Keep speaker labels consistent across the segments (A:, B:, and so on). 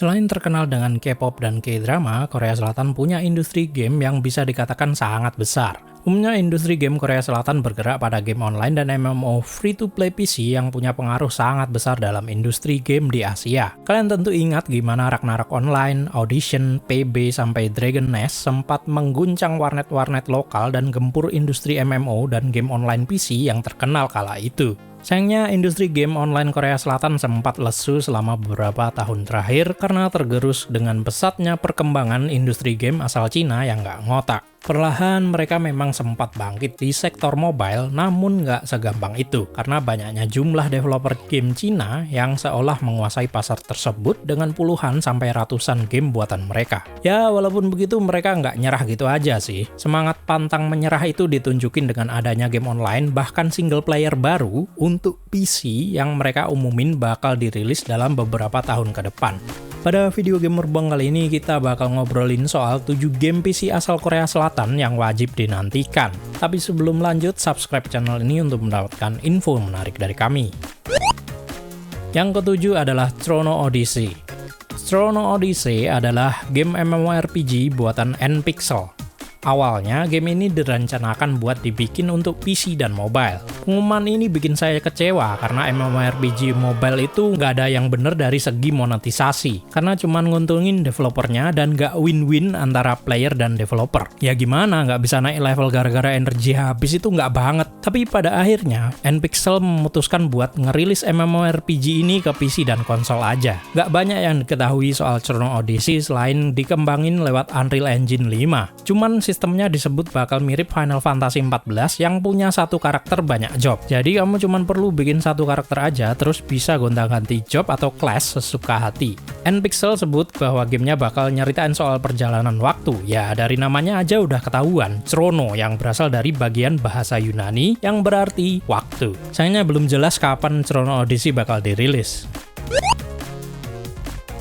A: Selain terkenal dengan K-pop dan K-drama, Korea Selatan punya industri game yang bisa dikatakan sangat besar. Umumnya industri game Korea Selatan bergerak pada game online dan MMO free-to-play PC yang punya pengaruh sangat besar dalam industri game di Asia. Kalian tentu ingat gimana Ragnarok Online, Audition, PB, sampai Dragon Nest sempat mengguncang warnet-warnet lokal dan gempur industri MMO dan game online PC yang terkenal kala itu. Sayangnya, industri game online Korea Selatan sempat lesu selama beberapa tahun terakhir karena tergerus dengan pesatnya perkembangan industri game asal Cina yang nggak ngotak. Perlahan mereka memang sempat bangkit di sektor mobile, namun nggak segampang itu, karena banyaknya jumlah developer game Cina yang seolah menguasai pasar tersebut dengan puluhan sampai ratusan game buatan mereka. Ya, walaupun begitu mereka nggak nyerah gitu aja sih. Semangat pantang menyerah itu ditunjukin dengan adanya game online, bahkan single player baru untuk PC yang mereka umumin bakal dirilis dalam beberapa tahun ke depan. Pada video Gamer Bang kali ini kita bakal ngobrolin soal 7 game PC asal Korea Selatan yang wajib dinantikan. Tapi sebelum lanjut, subscribe channel ini untuk mendapatkan info menarik dari kami. Yang ketujuh adalah Chrono Odyssey. Chrono Odyssey adalah game MMORPG buatan NPixel. Awalnya, game ini direncanakan buat dibikin untuk PC dan mobile. Pengumuman ini bikin saya kecewa karena MMORPG mobile itu nggak ada yang bener dari segi monetisasi. Karena cuman nguntungin developernya dan nggak win-win antara player dan developer. Ya gimana, nggak bisa naik level gara-gara energi habis itu nggak banget. Tapi pada akhirnya, NPixel memutuskan buat ngerilis MMORPG ini ke PC dan konsol aja. Nggak banyak yang diketahui soal Chrono Odyssey selain dikembangin lewat Unreal Engine 5. Cuman sistemnya disebut bakal mirip Final Fantasy 14 yang punya satu karakter banyak job. Jadi kamu cuma perlu bikin satu karakter aja, terus bisa gonta-ganti job atau class sesuka hati. NPixel sebut bahwa gamenya bakal nyeritain soal perjalanan waktu. Ya, dari namanya aja udah ketahuan, Chrono yang berasal dari bagian bahasa Yunani yang berarti waktu. Sayangnya belum jelas kapan Chrono Odyssey bakal dirilis.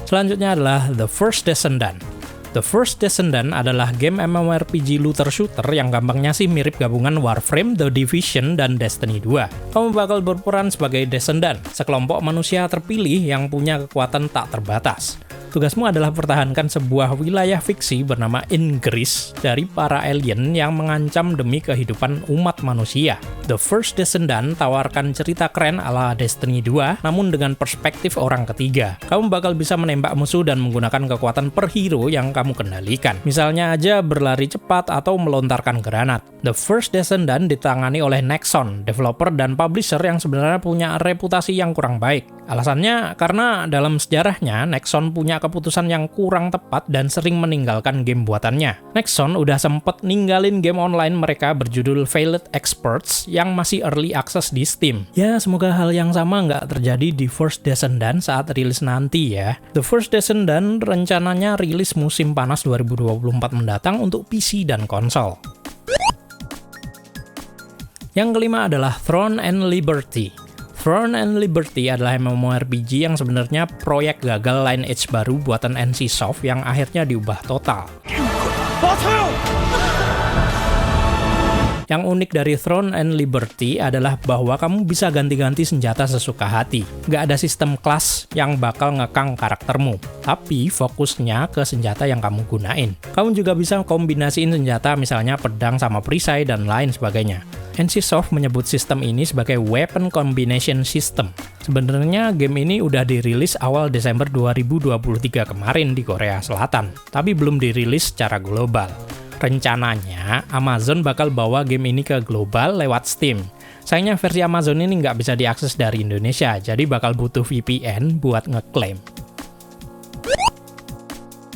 A: Selanjutnya adalah The First Descendant. The First Descendant adalah game MMORPG looter shooter yang gampangnya sih mirip gabungan Warframe, The Division, dan Destiny 2. Kamu bakal berperan sebagai Descendant, sekelompok manusia terpilih yang punya kekuatan tak terbatas. Tugasmu adalah pertahankan sebuah wilayah fiksi bernama Ingris dari para alien yang mengancam demi kehidupan umat manusia. The First Descendant tawarkan cerita keren ala Destiny 2, namun dengan perspektif orang ketiga. Kamu bakal bisa menembak musuh dan menggunakan kekuatan per hero yang kamu kendalikan. Misalnya aja berlari cepat atau melontarkan granat. The First Descendant ditangani oleh Nexon, developer dan publisher yang sebenarnya punya reputasi yang kurang baik. Alasannya karena dalam sejarahnya Nexon punya keputusan yang kurang tepat dan sering meninggalkan game buatannya. Nexon udah sempet ninggalin game online mereka berjudul Failed Experts yang masih early access di Steam. Ya, semoga hal yang sama nggak terjadi di First Descendant saat rilis nanti ya. The First Descendant rencananya rilis musim panas 2024 mendatang untuk PC dan konsol. Yang kelima adalah Throne and Liberty. Throne and Liberty adalah MMORPG yang sebenarnya proyek gagal Lineage baru buatan NCSoft yang akhirnya diubah total. Yang unik dari Throne and Liberty adalah bahwa kamu bisa ganti-ganti senjata sesuka hati. Nggak ada sistem kelas yang bakal ngekang karaktermu, tapi fokusnya ke senjata yang kamu gunain. Kamu juga bisa kombinasiin senjata misalnya pedang sama perisai dan lain sebagainya. NCSoft menyebut sistem ini sebagai Weapon Combination System. Sebenarnya game ini udah dirilis awal Desember 2023 kemarin di Korea Selatan, tapi belum dirilis secara global. Rencananya, Amazon bakal bawa game ini ke global lewat Steam. Sayangnya versi Amazon ini nggak bisa diakses dari Indonesia, jadi bakal butuh VPN buat ngeklaim.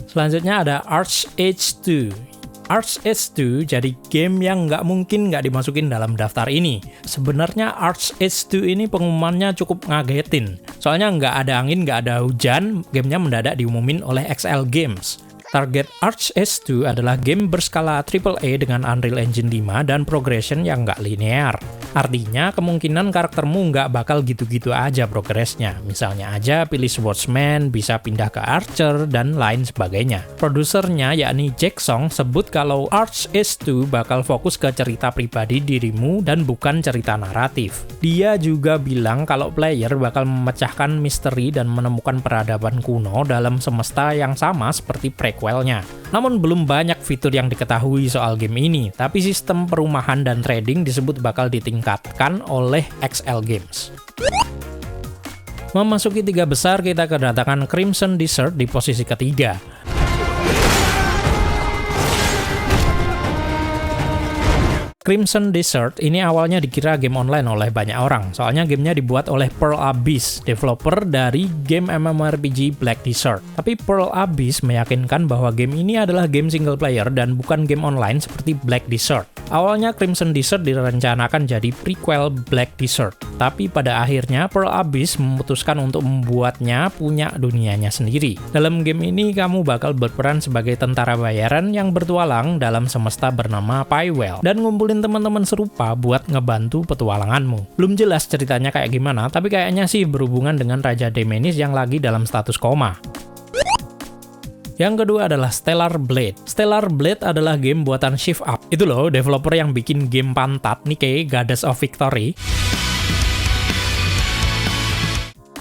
A: Selanjutnya ada ArcheAge 2. ArcheAge 2 jadi game yang nggak mungkin nggak dimasukin dalam daftar ini. Sebenarnya ArcheAge 2 ini pengumumannya cukup ngagetin. Soalnya nggak ada angin, nggak ada hujan, gamenya mendadak diumumin oleh XL Games. Target Arch S2 adalah game berskala AAA dengan Unreal Engine 5 dan progression yang nggak linear. Artinya, kemungkinan karaktermu nggak bakal gitu-gitu aja progresnya. Misalnya aja pilih Swordsman, bisa pindah ke Archer, dan lain sebagainya. Produsernya, yakni Jack Song, sebut kalau Arch S2 bakal fokus ke cerita pribadi dirimu dan bukan cerita naratif. Dia juga bilang kalau player bakal memecahkan misteri dan menemukan peradaban kuno dalam semesta yang sama seperti prequelnya. Namun belum banyak fitur yang diketahui soal game ini, tapi sistem perumahan dan trading disebut bakal ditingkatkan oleh XL Games. Memasuki 3 besar, kita kedatangan Crimson Desert di posisi ketiga. Crimson Desert ini awalnya dikira game online oleh banyak orang, soalnya gamenya dibuat oleh Pearl Abyss, developer dari game MMORPG Black Desert. Tapi Pearl Abyss meyakinkan bahwa game ini adalah game single player dan bukan game online seperti Black Desert. Awalnya Crimson Desert direncanakan jadi prequel Black Desert, tapi pada akhirnya Pearl Abyss memutuskan untuk membuatnya punya dunianya sendiri. Dalam game ini kamu bakal berperan sebagai tentara bayaran yang bertualang dalam semesta bernama Pywell dan ngumpulin teman-teman serupa buat ngebantu petualanganmu. Belum jelas ceritanya kayak gimana, tapi kayaknya sih berhubungan dengan Raja Demenis yang lagi dalam status koma. Yang kedua adalah Stellar Blade. Stellar Blade adalah game buatan Shift Up. Itu loh, developer yang bikin game pantat Nikke, Goddess of Victory.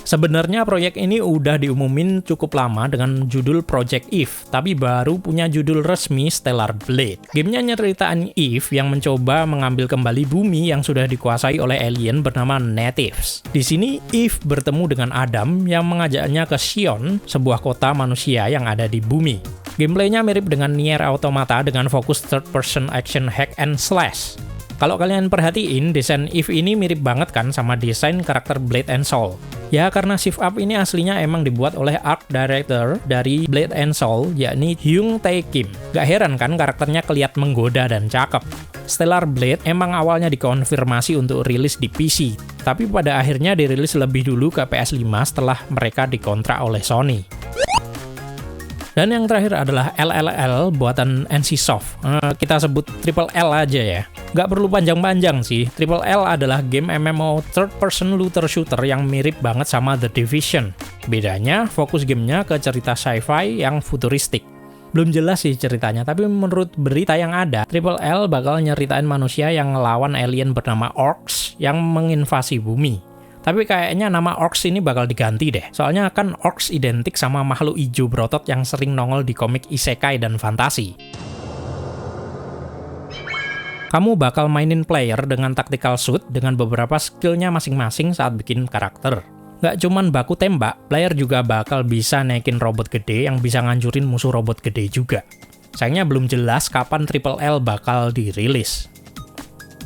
A: Sebenarnya proyek ini udah diumumin cukup lama dengan judul Project Eve, tapi baru punya judul resmi Stellar Blade. Gamenya nyeritain Eve yang mencoba mengambil kembali bumi yang sudah dikuasai oleh alien bernama Natives. Di sini Eve bertemu dengan Adam yang mengajaknya ke Sion, sebuah kota manusia yang ada di bumi. Gameplaynya mirip dengan Nier Automata dengan fokus third person action hack and slash. Kalau kalian perhatiin, desain Eve ini mirip banget kan sama desain karakter Blade and Soul. Ya, karena Shift Up ini aslinya emang dibuat oleh art director dari Blade and Soul, yakni Hyung Tae Kim. Gak heran kan karakternya kelihatan menggoda dan cakep. Stellar Blade emang awalnya dikonfirmasi untuk rilis di PC, tapi pada akhirnya dirilis lebih dulu ke PS5 setelah mereka dikontrak oleh Sony. Dan yang terakhir adalah LLL buatan NCSoft. Kita sebut Triple L aja ya. Nggak perlu panjang-panjang sih. Triple L adalah game MMO third person looter shooter yang mirip banget sama The Division. Bedanya, fokus gamenya ke cerita sci-fi yang futuristik. Belum jelas sih ceritanya, tapi menurut berita yang ada, Triple L bakal nyeritain manusia yang ngelawan alien bernama Orcs yang menginvasi bumi. Tapi kayaknya nama Orcs ini bakal diganti deh. Soalnya kan Orcs identik sama makhluk hijau berotot yang sering nongol di komik isekai dan fantasi. Kamu bakal mainin player dengan tactical suit dengan beberapa skillnya masing-masing saat bikin karakter. Nggak cuman baku tembak, player juga bakal bisa naikin robot gede yang bisa ngancurin musuh robot gede juga. Sayangnya belum jelas kapan Triple L bakal dirilis.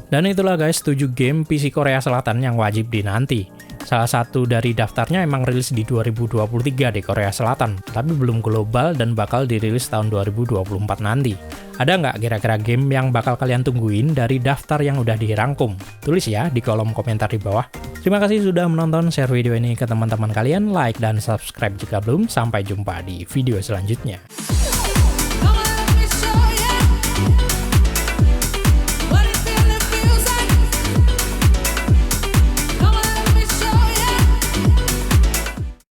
A: Dan itulah guys 7 game PC Korea Selatan yang wajib dinanti. Salah satu dari daftarnya emang rilis di 2023 di Korea Selatan, tapi belum global dan bakal dirilis tahun 2024 nanti. Ada nggak kira-kira game yang bakal kalian tungguin dari daftar yang udah dirangkum? Tulis ya di kolom komentar di bawah. Terima kasih sudah menonton, share video ini ke teman-teman kalian, like dan subscribe jika belum. Sampai jumpa di video selanjutnya.